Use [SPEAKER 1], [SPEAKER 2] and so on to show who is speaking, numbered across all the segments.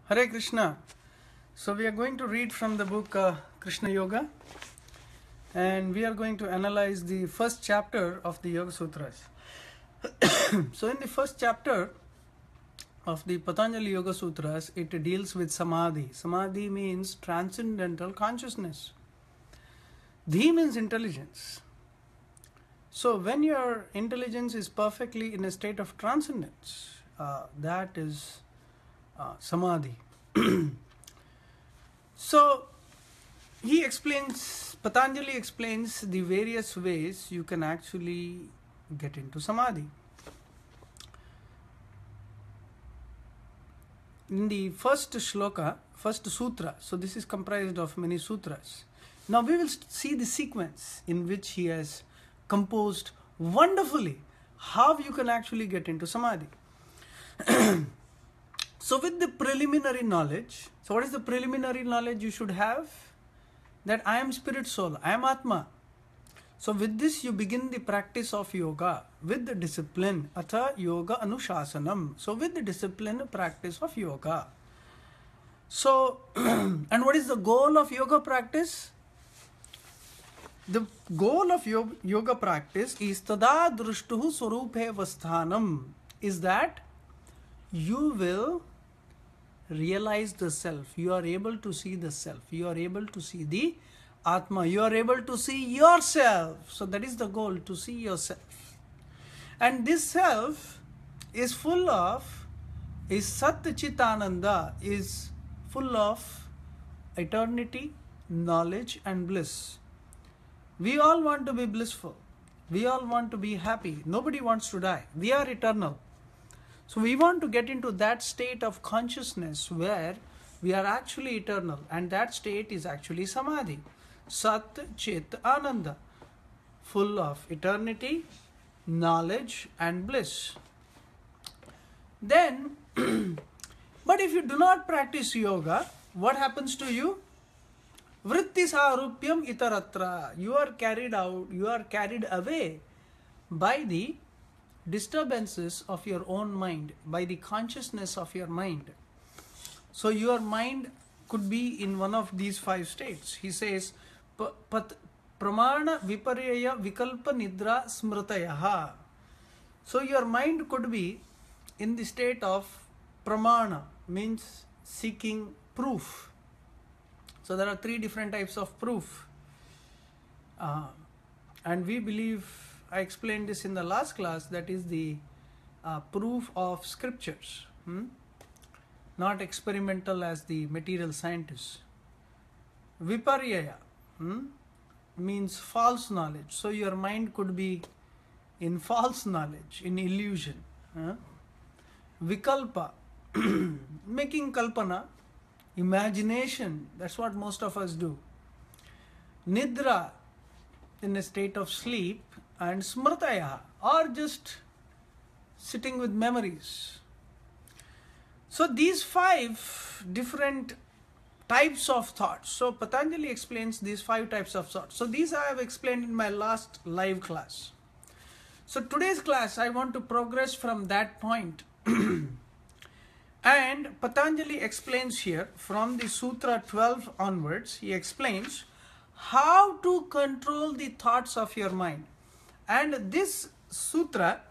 [SPEAKER 1] Hare Krishna. So we are going to read from the book Krishna Yoga, and we are going to analyze the first chapter of the Yoga Sutras. So in the first chapter of the Patanjali Yoga Sutras, it deals with Samadhi. Samadhi means transcendental consciousness. Dhi means intelligence. So when your intelligence is perfectly in a state of transcendence, that is Samadhi. So Patanjali explains the various ways you can actually get into Samadhi. In the first shloka, first sutra, so this is comprised of many sutras. Now we will see the sequence in which he has composed wonderfully how you can actually get into Samadhi. So with the preliminary knowledge, so what is the preliminary knowledge you should have? That I am spirit soul, I am Atma. So with this you begin the practice of yoga with the discipline, atha yoga anushasanam. So with the discipline practice of yoga. So, and what is the goal of yoga practice? The goal of yoga practice is tada drushtuhu swarupe vasthanam, is that you will realize the self. You are able to see the self. You are able to see the Atma. You are able to see yourself. So that is the goal, to see yourself. And this self is full of, is Sat Chit Ananda, is full of eternity, knowledge and bliss. We all want to be blissful. We all want to be happy. Nobody wants to die. We are eternal. So we want to get into that state of consciousness where we are actually eternal, and that state is actually Samadhi. Sat Chit Ananda, full of eternity, knowledge and bliss. Then, but if you do not practice yoga, what happens to you? Vritti sarupyam itaratra. You are carried away by the disturbances of your own mind, by the consciousness of your mind. So your mind could be in one of these five states. He says, pramana viparya vikalpa nidra smritayaha. So your mind could be in the state of pramana, means seeking proof. So there are three different types of proof. And we believe, I explained this in the last class, that is the proof of scriptures, not experimental as the material scientists. Viparyaya means false knowledge. So your mind could be in false knowledge, in illusion. Vikalpa, making kalpana, imagination, that's what most of us do. Nidra, in a state of sleep, and smrtaya, or just sitting with memories. So these five different types of thoughts. So Patanjali explains these five types of thoughts. So these I have explained in my last live class. So today's class I want to progress from that point. And Patanjali explains here from the Sutra 12 onwards, he explains how to control the thoughts of your mind. And this sutra,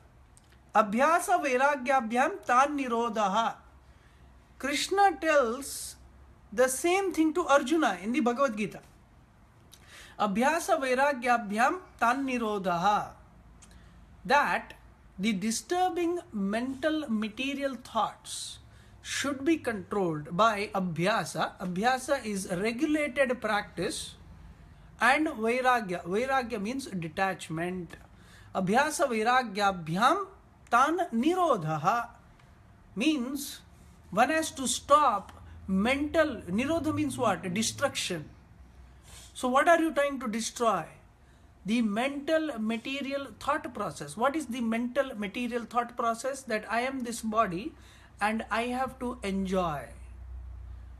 [SPEAKER 1] Abhyasa Vairagyabhyam Tan Nirodha, Krishna tells the same thing to Arjuna in the Bhagavad Gita. Abhyasa Vairagyabhyam Tan Nirodha, that the disturbing mental material thoughts should be controlled by Abhyasa. Abhyasa is regulated practice. And Vairagya. Vairagya means detachment. Abhyasa Vairagyabhyam Tan Nirodha means one has to stop mental. Nirodha means what? Destruction. So what are you trying to destroy? The mental material thought process. What is the mental material thought process? That I am this body and I have to enjoy.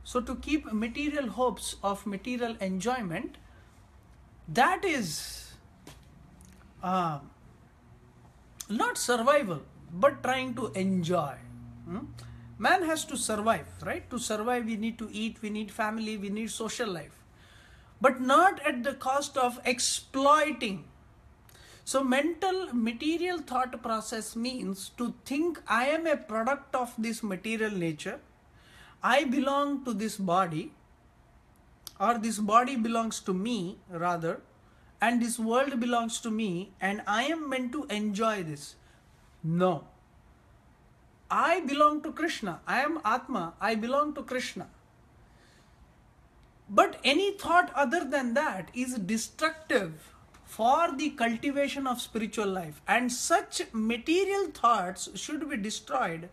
[SPEAKER 1] So to keep material hopes of material enjoyment, that is not survival, but trying to enjoy. Man has to survive, right? To survive, we need to eat, we need family, we need social life. But not at the cost of exploiting. So mental material thought process means to think I am a product of this material nature. I belong to this body, or this body belongs to me rather, and this world belongs to me, and I am meant to enjoy this. No. I belong to Krishna. I am Atma. I belong to Krishna. But any thought other than that is destructive for the cultivation of spiritual life, and such material thoughts should be destroyed.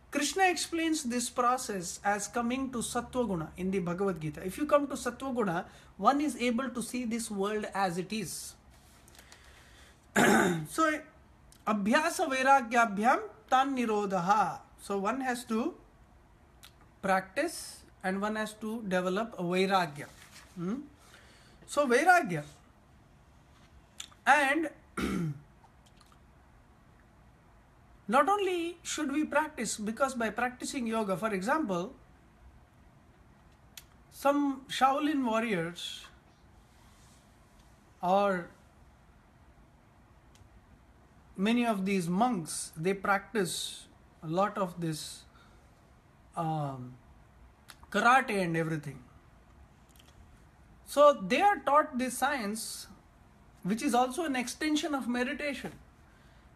[SPEAKER 1] Krishna explains this process as coming to Sattva Guna in the Bhagavad Gita. If you come to Sattva Guna, one is able to see this world as it is. So, Abhyasa Vairagyabhyam Tan Nirodha. So, one has to practice and one has to develop a Vairagya. So, Vairagya. And not only should we practice, because by practicing yoga, for example, some Shaolin warriors or many of these monks, they practice a lot of this karate and everything. So they are taught this science, which is also an extension of meditation.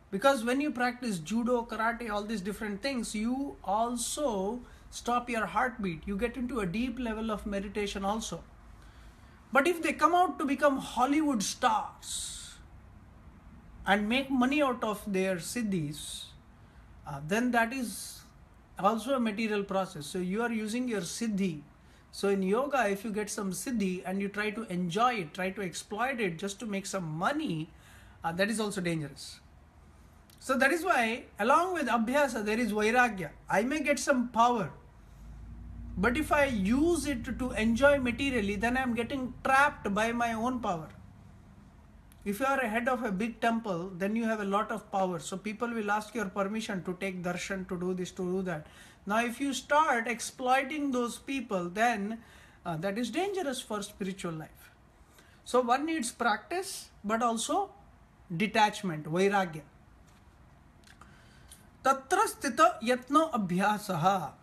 [SPEAKER 1] Because when you practice judo, karate, all these different things, you also stop your heartbeat. You get into a deep level of meditation also. But if they come out to become Hollywood stars and make money out of their siddhis, then that is also a material process. So you are using your siddhi. So in yoga, if you get some siddhi and you try to enjoy it, try to exploit it just to make some money, that is also dangerous. So that is why along with Abhyasa there is Vairagya. I may get some power, but if I use it to enjoy materially, then I am getting trapped by my own power. If you are a head of a big temple, then you have a lot of power. So people will ask your permission to take darshan, to do this, to do that. Now if you start exploiting those people, then that is dangerous for spiritual life. So one needs practice, but also detachment, Vairagya. Tatra sthita yatno abhyasaha.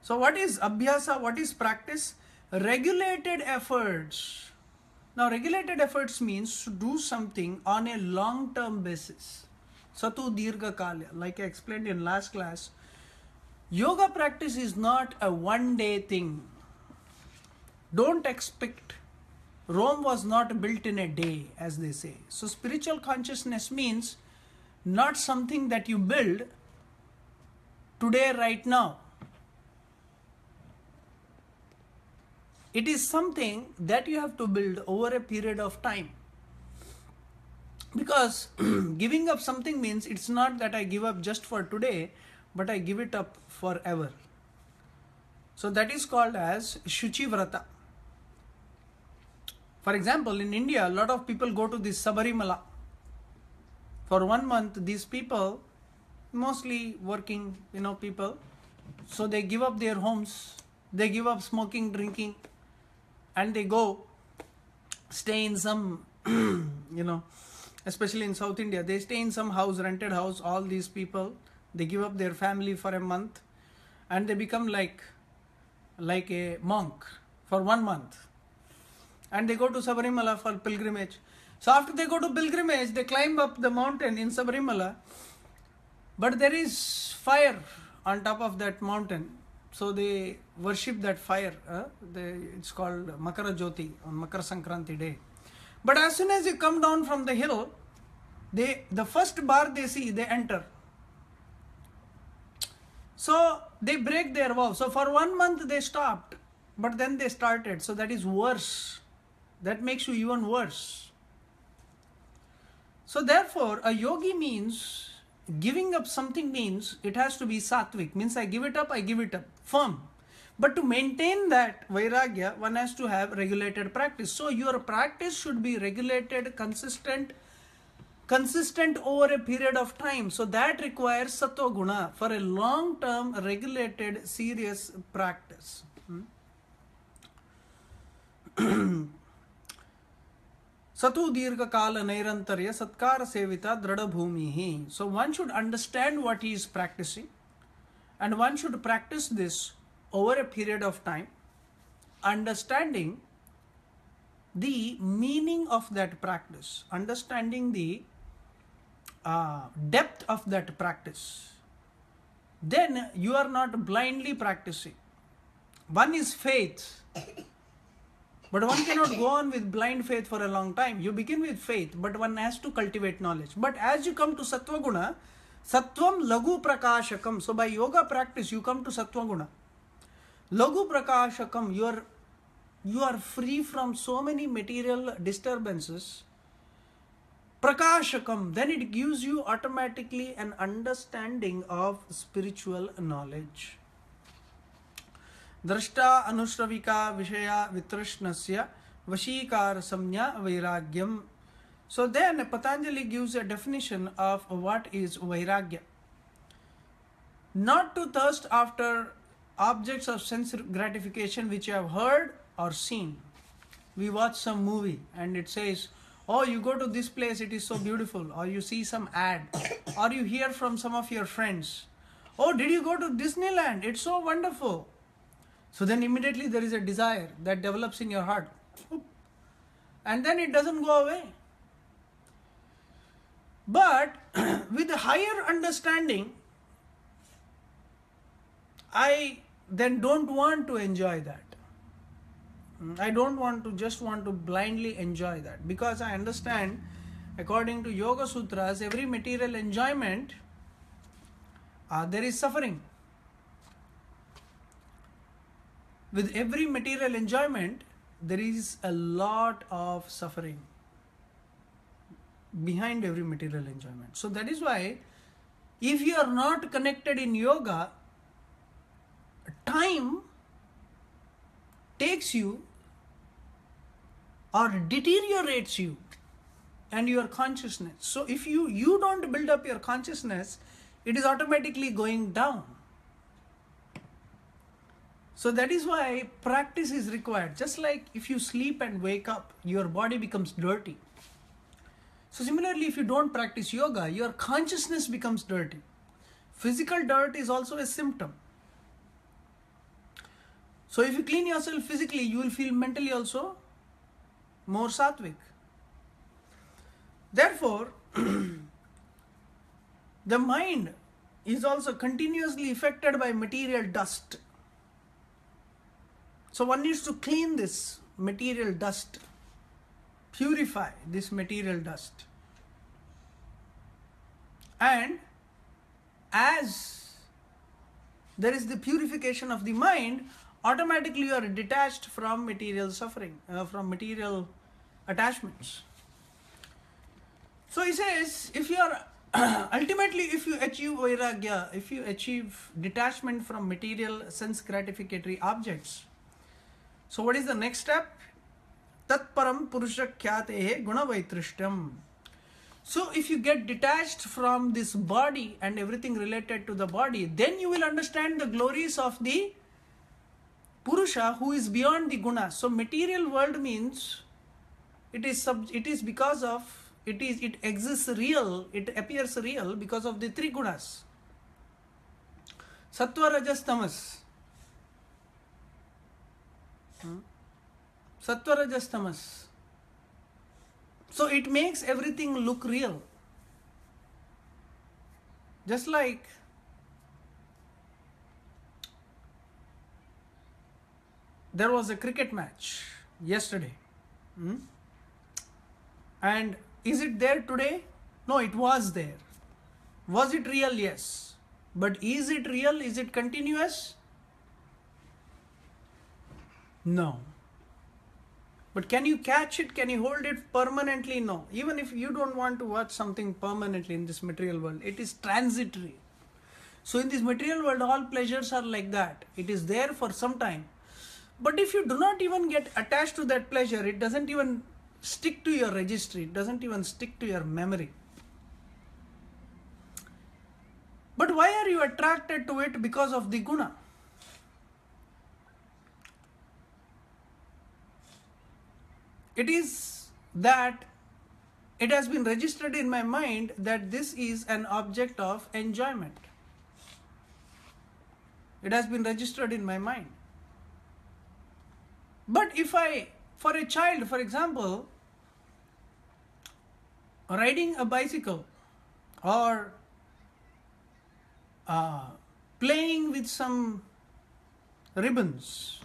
[SPEAKER 1] So what is abhyasa? What is practice? Regulated efforts. Now regulated efforts means to do something on a long-term basis. Satu dirgha kalya. Like I explained in last class, yoga practice is not a one-day thing. Don't expect. Rome was not built in a day, as they say. So spiritual consciousness means not something that you build today, right now. It is something that you have to build over a period of time. Because giving up something means it's not that I give up just for today, but I give it up forever. So that is called as Shuchi Vrata. For example, in India, a lot of people go to this Sabarimala. For 1 month, these people, mostly working, people, so they give up their homes, they give up smoking, drinking, and they go stay in some, especially in South India, they stay in some house, rented house, all these people, they give up their family for a month, and they become like a monk for 1 month. And they go to Sabarimala for pilgrimage. So after they go to pilgrimage, they climb up the mountain in Sabarimala, but there is fire on top of that mountain. So they worship that fire. It's called Makara Jyoti on Makara Sankranti day. But as soon as you come down from the hill, the first bar they see, they enter. So they break their vow. So for 1 month they stopped, but then they started. So that is worse. That makes you even worse. So therefore, a yogi means, giving up something means it has to be sattvic, means I give it up, firm. But to maintain that vairagya, one has to have regulated practice. So your practice should be regulated, consistent, consistent over a period of time. So that requires sattva guna for a long term regulated serious practice. Satu dirgha kala nairantarya satkara sevita drada bhumihi. So one should understand what he is practicing, and one should practice this over a period of time, understanding the meaning of that practice, understanding the depth of that practice. Then you are not blindly practicing. One is faith, but one cannot go on with blind faith for a long time. You begin with faith, but one has to cultivate knowledge. But as you come to sattva guna, sattvam lagu prakashakam. So by yoga practice, you come to sattva guna. Lagu prakashakam, you are free from so many material disturbances. Prakashakam, then it gives you automatically an understanding of spiritual knowledge. Drashta anushravika vishaya vitrishnasya vashikara samnya vairagyam. So then Patanjali gives a definition of what is vairagya. Not to thirst after objects of sense gratification which you have heard or seen. We watch some movie and it says, oh, you go to this place, it is so beautiful. Or you see some ad. Or you hear from some of your friends, oh, did you go to Disneyland? It's so wonderful. So then immediately there is a desire that develops in your heart. And then it doesn't go away. But with a higher understanding, I then don't want to enjoy that. I don't want to just want to blindly enjoy that, because I understand, according to Yoga Sutras, every material enjoyment, there is suffering. With every material enjoyment, there is a lot of suffering behind every material enjoyment. So that is why, if you are not connected in yoga, time takes you or deteriorates you and your consciousness. So if you don't build up your consciousness, it is automatically going down. So that is why practice is required. Just like if you sleep and wake up, your body becomes dirty. So similarly, if you don't practice yoga, your consciousness becomes dirty. Physical dirt is also a symptom. So if you clean yourself physically, you will feel mentally also more sattvic. Therefore, the mind is also continuously affected by material dust. So one needs to clean this material dust, purify this material dust. And as there is the purification of the mind, automatically you are detached from material suffering, from material attachments. So he says, if you are ultimately, if you achieve vairagya, if you achieve detachment from material sense gratificatory objects, so what is the next step? Tatparam purusha kyatehe guna vaitrishyam. So if you get detached from this body and everything related to the body, then you will understand the glories of the Purusha who is beyond the guna. So material world means it is because of it exists real, it appears real because of the three gunas. Sattva, Rajas, Tamas. Sattva, Rajas, Tamas. So it makes everything look real. Just like there was a cricket match yesterday. And is it there today? No, it was there. Was it real? Yes. But is it real? Is it continuous? No. But can you catch it? Can you hold it permanently? No. Even if you don't want to watch something permanently in this material world, it is transitory. So in this material world, all pleasures are like that. It is there for some time. But if you do not even get attached to that pleasure, it doesn't even stick to your registry. It doesn't even stick to your memory. But why are you attracted to it? Because of the guna. It is that it has been registered in my mind that this is an object of enjoyment. It has been registered in my mind. But if for a child, for example, riding a bicycle or playing with some ribbons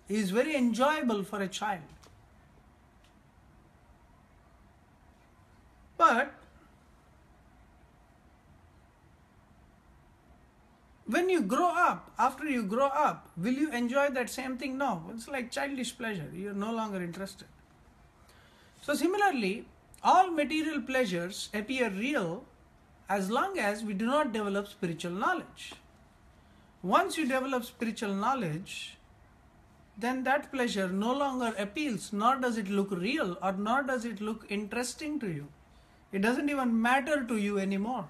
[SPEAKER 1] is very enjoyable for a child. But when you grow up, after you grow up, will you enjoy that same thing? No, it's like childish pleasure. You're no longer interested. So similarly, all material pleasures appear real as long as we do not develop spiritual knowledge. Once you develop spiritual knowledge, then that pleasure no longer appeals, nor does it look real, or nor does it look interesting to you. It doesn't even matter to you anymore.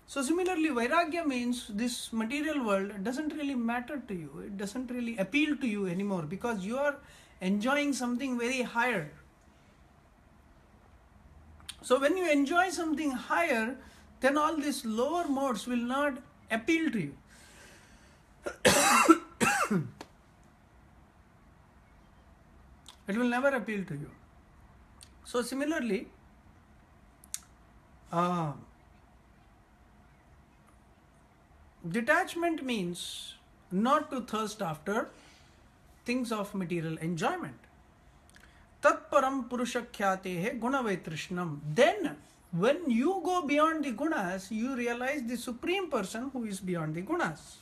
[SPEAKER 1] So similarly, Vairagya means this material world doesn't really matter to you. It doesn't really appeal to you anymore because you are enjoying something very higher. So when you enjoy something higher, then all these lower modes will not appeal to you. It will never appeal to you. So similarly, detachment means not to thirst after things of material enjoyment. Tatparam purushakyatehe gunavaitrishnam. Then, when you go beyond the gunas, you realize the Supreme Person who is beyond the gunas.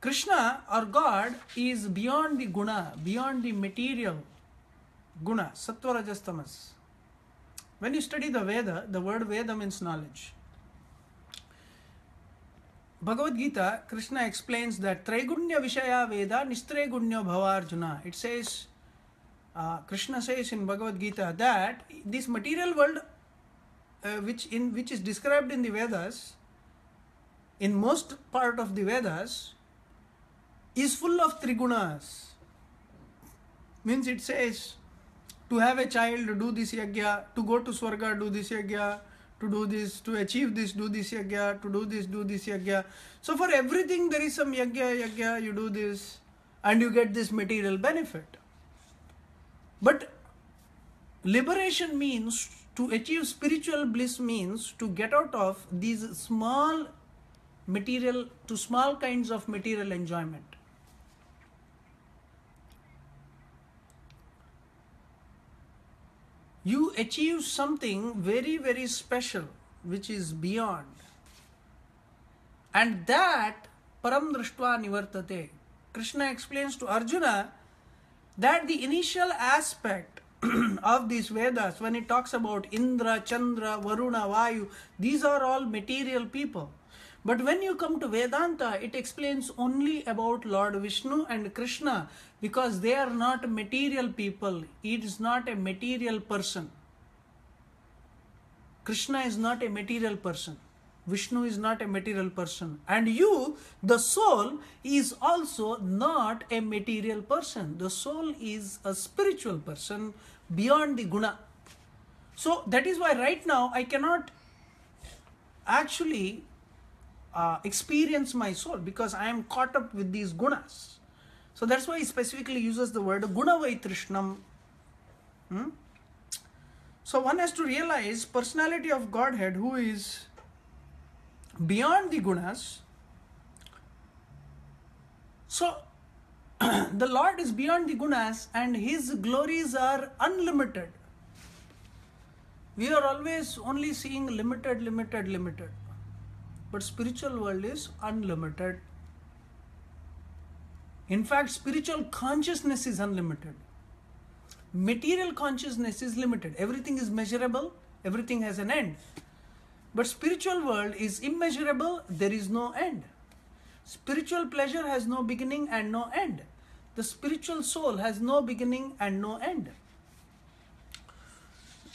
[SPEAKER 1] Krishna or God is beyond the guna, beyond the material guna, sattva, rajas, tamas. When you study the Veda, the word Veda means knowledge. Bhagavad Gita, Krishna explains that Traigunya Vishaya Veda Nistregunya Bhavarjuna. It says, Krishna says in Bhagavad Gita that this material world which is described in the Vedas, in most part of the Vedas, is full of trigunas. Means it says, to have a child, do this yagya, to go to Swarga, do this yagya, to do this, to achieve this, do this yagya, to do this yagya. So for everything there is some yagya, you do this and you get this material benefit. But liberation means, to achieve spiritual bliss means to get out of these small kinds of material enjoyment. You achieve something very, very special, which is beyond. And that param drishtva nivartate. Krishna explains to Arjuna that the initial aspect of these Vedas, when it talks about Indra, Chandra, Varuna, Vayu, these are all material people. But when you come to Vedanta, it explains only about Lord Vishnu and Krishna, because they are not material people. It is not a material person. Krishna is not a material person. Vishnu is not a material person. And you, the soul, is also not a material person. The soul is a spiritual person beyond the guna. So that is why right now I cannot actually experience my soul, because I am caught up with these gunas. So that's why he specifically uses the word gunavaitrishnam. So one has to realize personality of Godhead who is beyond the gunas. So the Lord is beyond the gunas and His glories are unlimited. We are always only seeing limited. But spiritual world is unlimited. In fact, spiritual consciousness is unlimited. Material consciousness is limited. Everything is measurable. Everything has an end. But spiritual world is immeasurable. There is no end. Spiritual pleasure has no beginning and no end. The spiritual soul has no beginning and no end.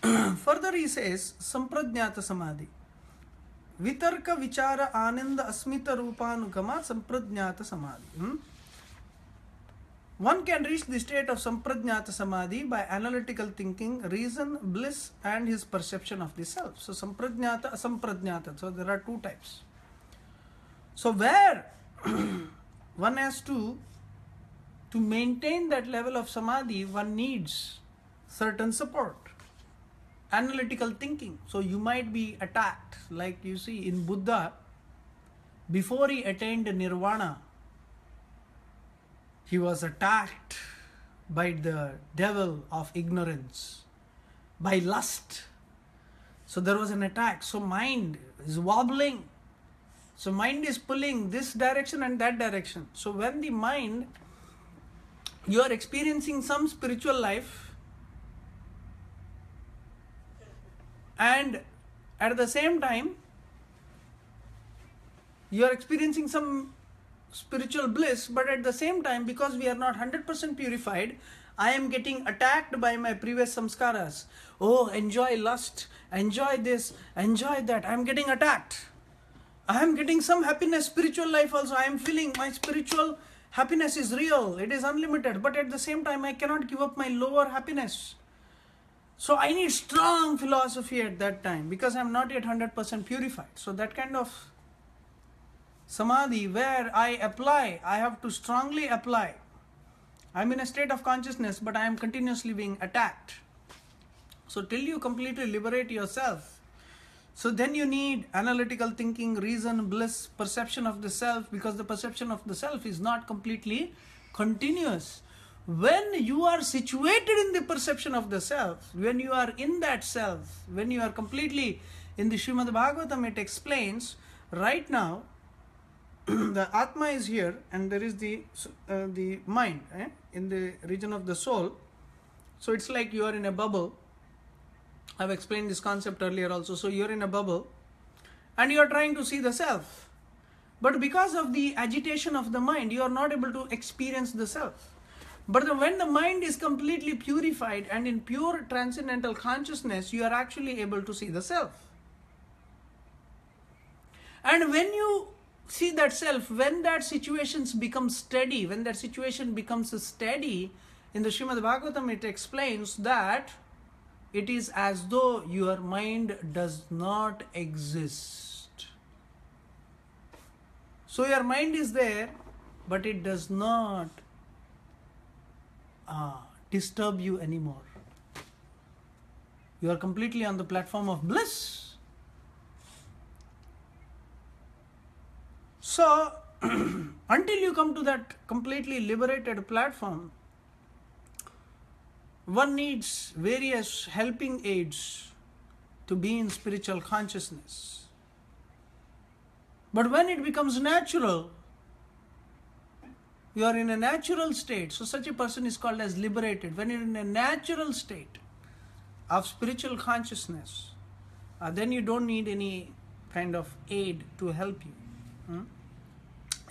[SPEAKER 1] Further he says, Samprajnata Samadhi. Vitarka Vichara Ananda Asmita Rupanugama Samprajnata Samadhi. One can reach the state of Samprajnata Samadhi by analytical thinking, reason, bliss, and his perception of the self. So Samprajnata, Asamprajnata. So there are two types. So where one has to maintain that level of Samadhi, one needs certain support. Analytical thinking. So you might be attacked, like you see in Buddha, before he attained Nirvana, he was attacked by the devil of ignorance, by lust. So there was an attack. So mind is wobbling. So mind is pulling this direction and that direction. So when the mind, you are experiencing some spiritual life, and at the same time, you are experiencing some spiritual bliss, but at the same time, because we are not 100% purified, I am getting attacked by my previous samskaras. Oh, enjoy lust, enjoy this, enjoy that. I am getting attacked. I am getting some happiness, spiritual life also. I am feeling my spiritual happiness is real. It is unlimited. But at the same time, I cannot give up my lower happiness. So I need strong philosophy at that time because I am not yet 100% purified. So that kind of Samadhi where I apply, I have to strongly apply. I am in a state of consciousness, but I am continuously being attacked. So till you completely liberate yourself, so then you need analytical thinking, reason, bliss, perception of the self, because the perception of the self is not completely continuous. When you are situated in the perception of the self, when you are in that self, when you are completely in the Srimad Bhagavatam, it explains right now, the Atma is here and there is the mind in the region of the soul. So it's like you are in a bubble. I've explained this concept earlier also. So you're in a bubble and you are trying to see the self. But because of the agitation of the mind, you are not able to experience the self. But when the mind is completely purified and in pure transcendental consciousness, you are actually able to see the self. And when you see that self, when that situation becomes steady, in the Srimad Bhagavatam it explains that it is as though your mind does not exist. So your mind is there, but it does not disturb you anymore. You are completely on the platform of bliss. So, until you come to that completely liberated platform, one needs various helping aids to be in spiritual consciousness. But when it becomes natural, you are in a natural state. So such a person is called as liberated. When you are in a natural state of spiritual consciousness, then you don't need any kind of aid to help you.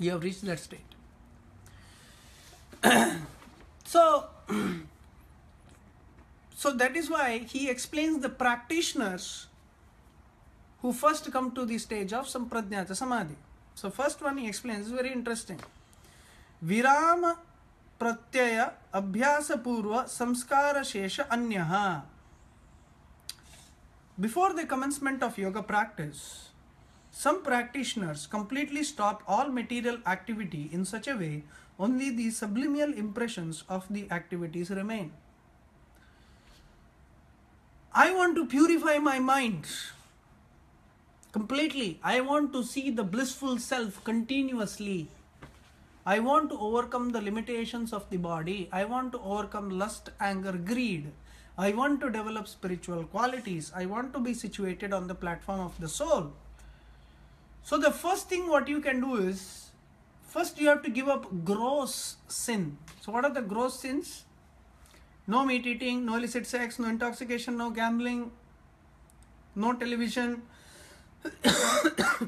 [SPEAKER 1] You have reached that state. So that is why he explains the practitioners who first come to the stage of Samprajnata Samadhi. So first one he explains is very interesting. Virama pratyaya abhyasa purva samskara shesha anyaha. Before the commencement of yoga practice, some practitioners completely stop all material activity in such a way only the subliminal impressions of the activities remain. I want to purify my mind completely. I want to see the blissful self continuously. I want to overcome the limitations of the body. I want to overcome lust, anger, greed. I want to develop spiritual qualities. I want to be situated on the platform of the soul. So the first thing what you can do is, first you have to give up gross sin. So what are the gross sins? No meat eating, no illicit sex, no intoxication, no gambling, no television.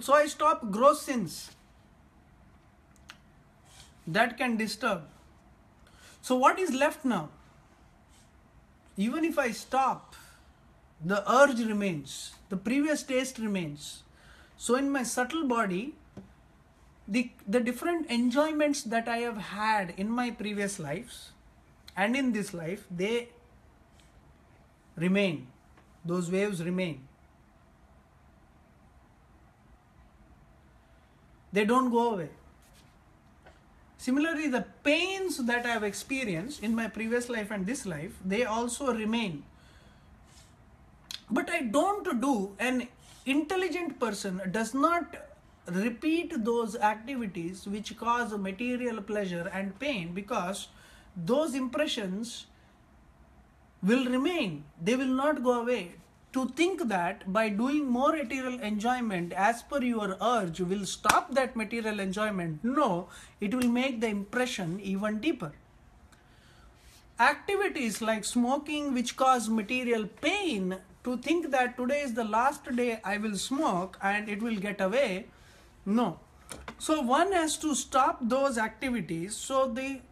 [SPEAKER 1] So I stop gross sins that can disturb. So what is left now? Even if I stop the urge remains, the previous taste remains. So in my subtle body, the different enjoyments that I have had in my previous lives and in this life, they remain. Those waves remain. They don't go away. Similarly, the pains that I have experienced in my previous life and this life, they also remain. But I don't do, an intelligent person does not repeat those activities which cause material pleasure and pain, because those impressions will remain. They will not go away. To think that by doing more material enjoyment as per your urge will stop that material enjoyment, no, it will make the impression even deeper. Activities like smoking which cause material pain, to think that today is the last day I will smoke and it will get away, no. So one has to stop those activities, so the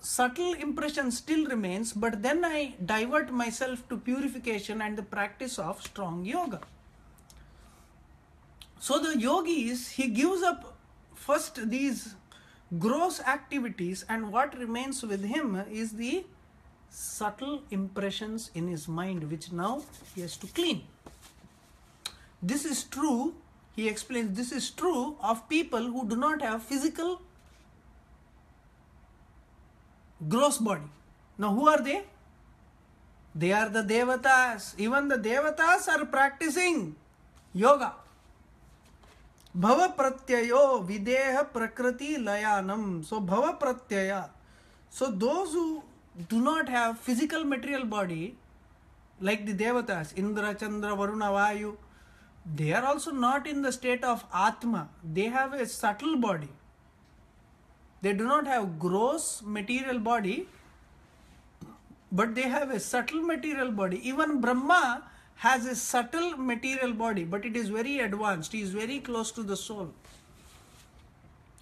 [SPEAKER 1] subtle impression still remains, but then I divert myself to purification and the practice of strong yoga. So the yogis, he gives up first these gross activities, and what remains with him is the subtle impressions in his mind, which now he has to clean. This is true, he explains, this is true of people who do not have physical gross body. Now who are they? They are the devatas. Even the devatas are practicing yoga. Bhava pratyayo videha prakriti layanam. So bhava pratyaya. So those who do not have physical material body, like the devatas, Indra, Chandra, Varuna, Vayu, they are also not in the state of Atma. They have a subtle body. They do not have gross material body, but they have a subtle material body. Even Brahma has a subtle material body, but it is very advanced. He is very close to the soul.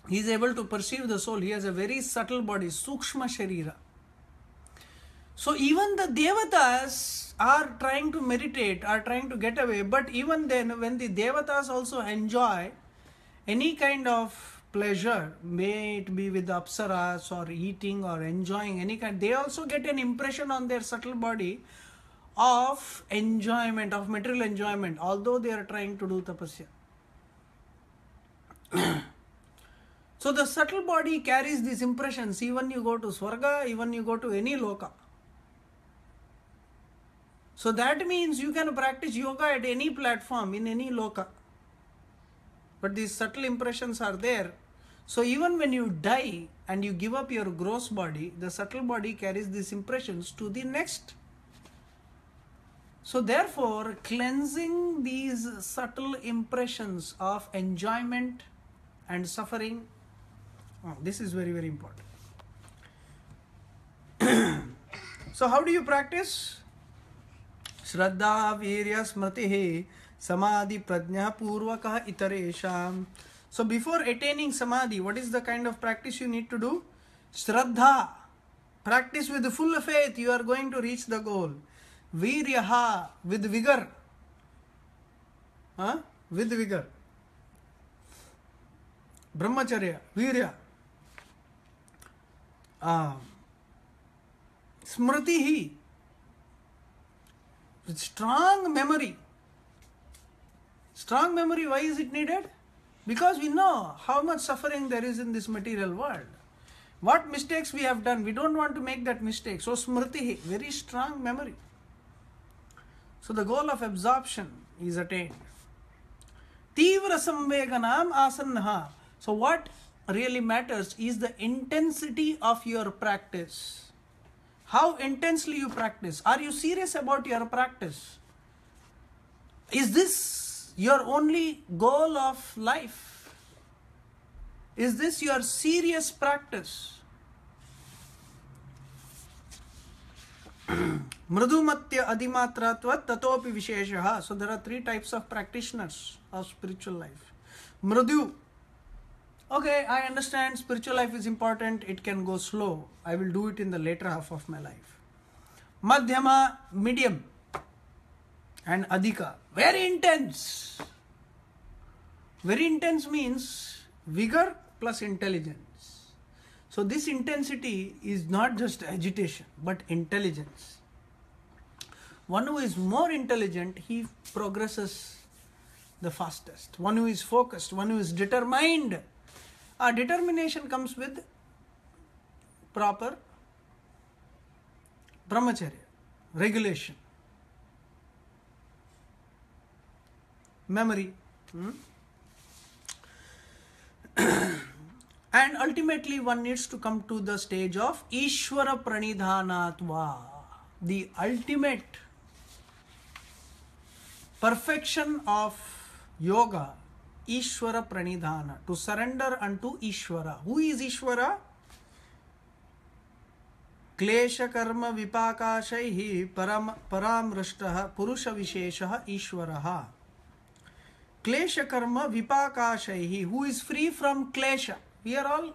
[SPEAKER 1] He is able to perceive the soul. He has a very subtle body, Sukshma Sharira. So even the devatas are trying to meditate, are trying to get away, but even then, when the devatas also enjoy any kind of pleasure, may it be with the apsaras or eating or enjoying any kind, they also get an impression on their subtle body of enjoyment, of material enjoyment, although they are trying to do tapasya. So the subtle body carries these impressions, even you go to Swarga, even you go to any loka. So that means you can practice yoga at any platform, in any loka. But these subtle impressions are there. So even when you die and you give up your gross body, the subtle body carries these impressions to the next. So therefore, cleansing these subtle impressions of enjoyment and suffering, this is very, very important. So how do you practice? Shraddha, Virya, Smriti, Samadhi, Prajna, Purvaka, Itaresham. So before attaining Samadhi, what is the kind of practice you need to do? Shraddha. Practice with full faith, you are going to reach the goal. Viryaha, with vigor. With vigor. Brahmacharya, Virya. Smritihi, with strong memory. Strong memory, why is it needed? Because we know how much suffering there is in this material world. What mistakes we have done, we don't want to make that mistake. So smriti, very strong memory. So the goal of absorption is attained. Tivra samveganam asannaha. So what really matters is the intensity of your practice. How intensely you practice. Are you serious about your practice? Is this your only goal of life? Is this your serious practice? Mrudumatya adimatratvat tatopi visheshaha. So there are three types of practitioners of spiritual life. Mrudu. Okay, I understand spiritual life is important. It can go slow. I will do it in the later half of my life. Madhyama, medium. and adhika. Very intense. Very intense means vigor plus intelligence. So this intensity is not just agitation, but intelligence. One who is more intelligent, he progresses the fastest. One who is focused, one who is determined. Determination comes with proper brahmacharya, regulation, memory. And ultimately one needs to come to the stage of Ishvara Pranidhanatva, the ultimate perfection of yoga, Ishvara Pranidhana, to surrender unto Ishvara. Who is Ishvara? Klesha karma vipakashaihi paramrishtaha purusha visheshaha Ishvaraha. Klesha karma vipakashaihi, who is free from klesha. We are all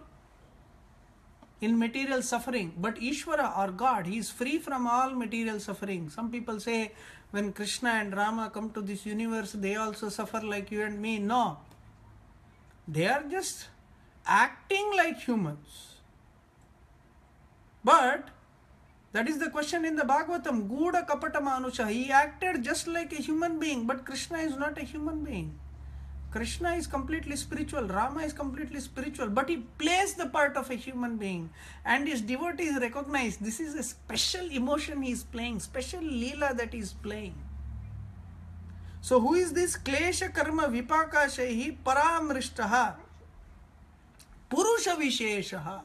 [SPEAKER 1] in material suffering, but Ishvara or God, he is free from all material suffering. Some people say when Krishna and Rama come to this universe, they also suffer like you and me. No. They are just acting like humans. But that is the question in the Bhagavatam. Guda kapata manusha. He acted just like a human being, but Krishna is not a human being. Krishna is completely spiritual, Rama is completely spiritual, but he plays the part of a human being, and his devotees recognize this is a special emotion he is playing, special leela that he is playing. So who is this? Klesha karma vipakashaihi paramrishtaha purusha visheshaha.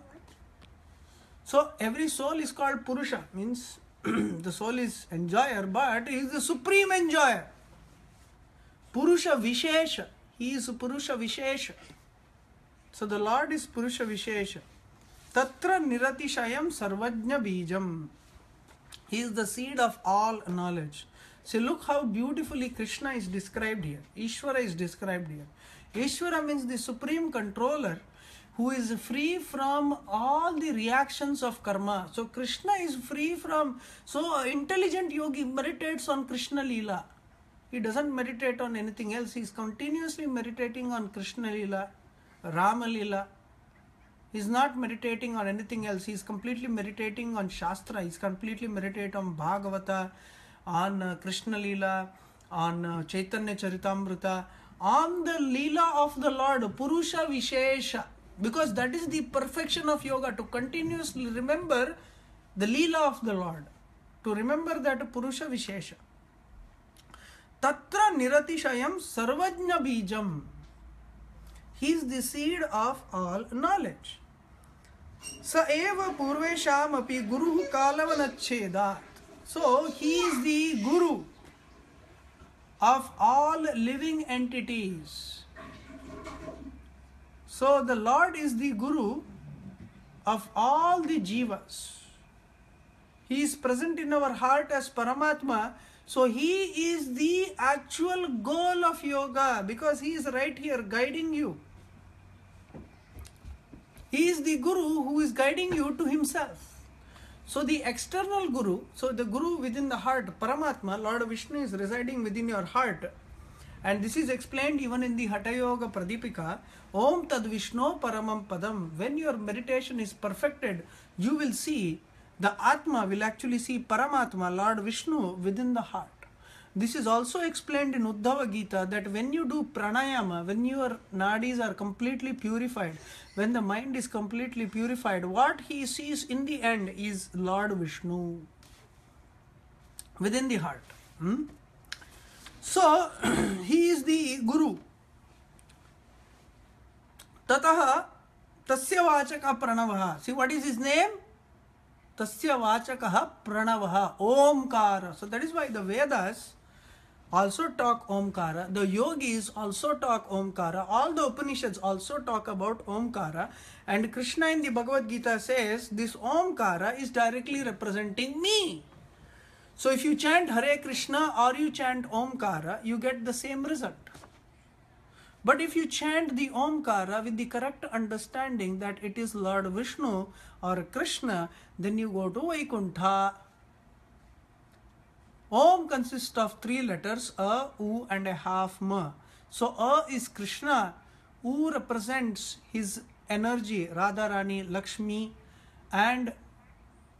[SPEAKER 1] So every soul is called Purusha, means the soul is enjoyer, but he is the supreme enjoyer. Purusha Vishesha. He is Purusha Vishesha. So the Lord is Purusha Vishesha. Tatra Niratishayam Sarvajna Bijam. He is the seed of all knowledge. See, look how beautifully Krishna is described here. Ishvara is described here. Ishvara means the supreme controller who is free from all the reactions of karma. So Krishna is free from... So intelligent yogi meditates on Krishna Leela. He doesn't meditate on anything else. He is continuously meditating on Krishna Leela, Rama Leela. He is not meditating on anything else. He is completely meditating on Shastra. He is completely meditating on Bhagavata, on Krishna Leela, on Chaitanya Charitamrita, on the Leela of the Lord, Purusha Vishesha. Because that is the perfection of yoga, to continuously remember the Leela of the Lord. To remember that Purusha Vishesha. Tatra Niratishayam Sarvajna Bijam. He is the seed of all knowledge. Sa eva purvesham api guru kalavanachchedat. So he is the guru of all living entities. So the Lord is the guru of all the jivas. He is present in our heart as Paramatma. So he is the actual goal of yoga, because he is right here guiding you. He is the guru who is guiding you to himself. So the external guru, so the guru within the heart, Paramatma, Lord Vishnu is residing within your heart. And this is explained even in the Hatha Yoga Pradipika. Om Tad Vishnu Paramam Padam. When your meditation is perfected, you will see, the Atma will actually see Paramatma, Lord Vishnu, within the heart. This is also explained in Uddhava Gita, that when you do pranayama, when your nadis are completely purified, when the mind is completely purified, what he sees in the end is Lord Vishnu within the heart. So, he is the guru. Tataha tasya vachaka pranavaha. See, what is his name? Tasya vachakaha pranavaha, Omkara. So that is why the Vedas also talk Omkara. The yogis also talk Omkara. All the Upanishads also talk about Omkara. And Krishna in the Bhagavad Gita says, this Omkara is directly representing me. So if you chant Hare Krishna or you chant Omkara, you get the same result. But if you chant the Omkara with the correct understanding that it is Lord Vishnu or Krishna, then you go to Vaikuntha. Om consists of 3 letters, A, U and a half Ma. So A is Krishna, U represents his energy, Radharani, Lakshmi, and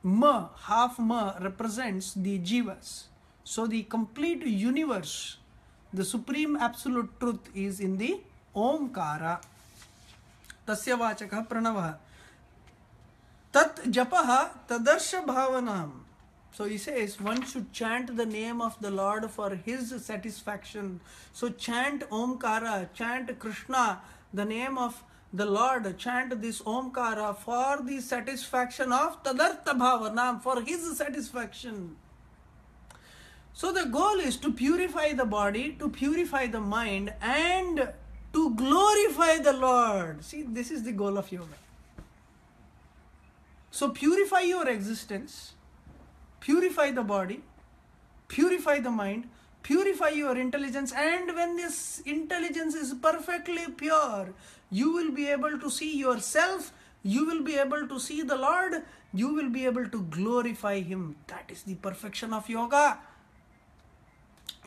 [SPEAKER 1] Ma, half Ma, represents the Jivas. So the complete universe, the supreme absolute truth is in the Omkara. Tasya vachakah pranavah. Tat japaha tadarsha bhavanam. So he says one should chant the name of the Lord for his satisfaction. So chant Omkara, chant Krishna, the name of the Lord, chant this Omkara for the satisfaction of tadartha bhavanam, for his satisfaction. So the goal is to purify the body, to purify the mind, and to glorify the Lord. See, this is the goal of yoga. So purify your existence, purify the body, purify the mind, purify your intelligence, and when this intelligence is perfectly pure, you will be able to see yourself, you will be able to see the Lord, you will be able to glorify Him. That is the perfection of yoga.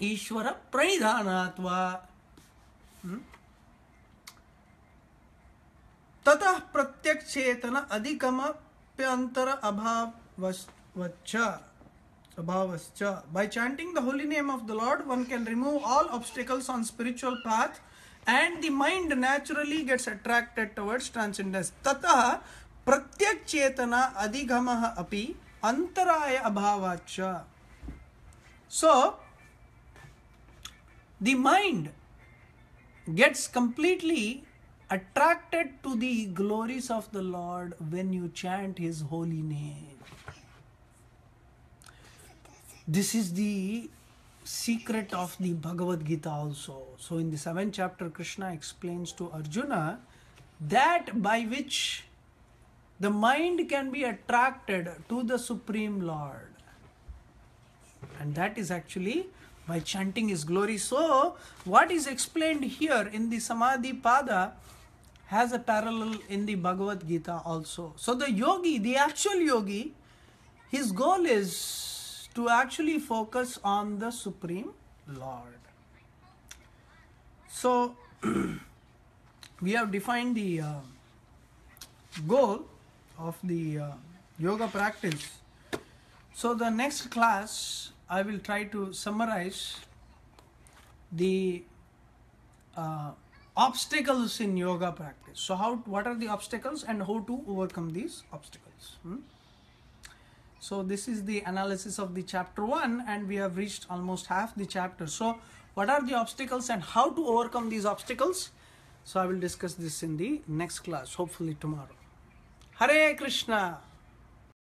[SPEAKER 1] Ishvara pranidhanatva. Tatah pratyak chetana adhikama pyantara abhavascha. By chanting the holy name of the Lord, one can remove all obstacles on spiritual path, and the mind naturally gets attracted towards transcendence. Tatah pratyak chetana adhigamaha api antaraya abhavacha. So the mind gets completely attracted to the glories of the Lord when you chant His holy name. This is the secret of the Bhagavad Gita also. So in the 7th chapter, Krishna explains to Arjuna that by which the mind can be attracted to the Supreme Lord. And that is actually by chanting His glory. So what is explained here in the Samadhi Pada has a parallel in the Bhagavad Gita also. So the yogi, the actual yogi, his goal is to actually focus on the Supreme Lord. So we have defined the goal of the yoga practice. So the next class I will try to summarize the obstacles in yoga practice. So what are the obstacles and how to overcome these obstacles? So this is the analysis of the chapter 1, and we have reached almost half the chapter. So what are the obstacles and how to overcome these obstacles? So I will discuss this in the next class, hopefully tomorrow. Hare Krishna.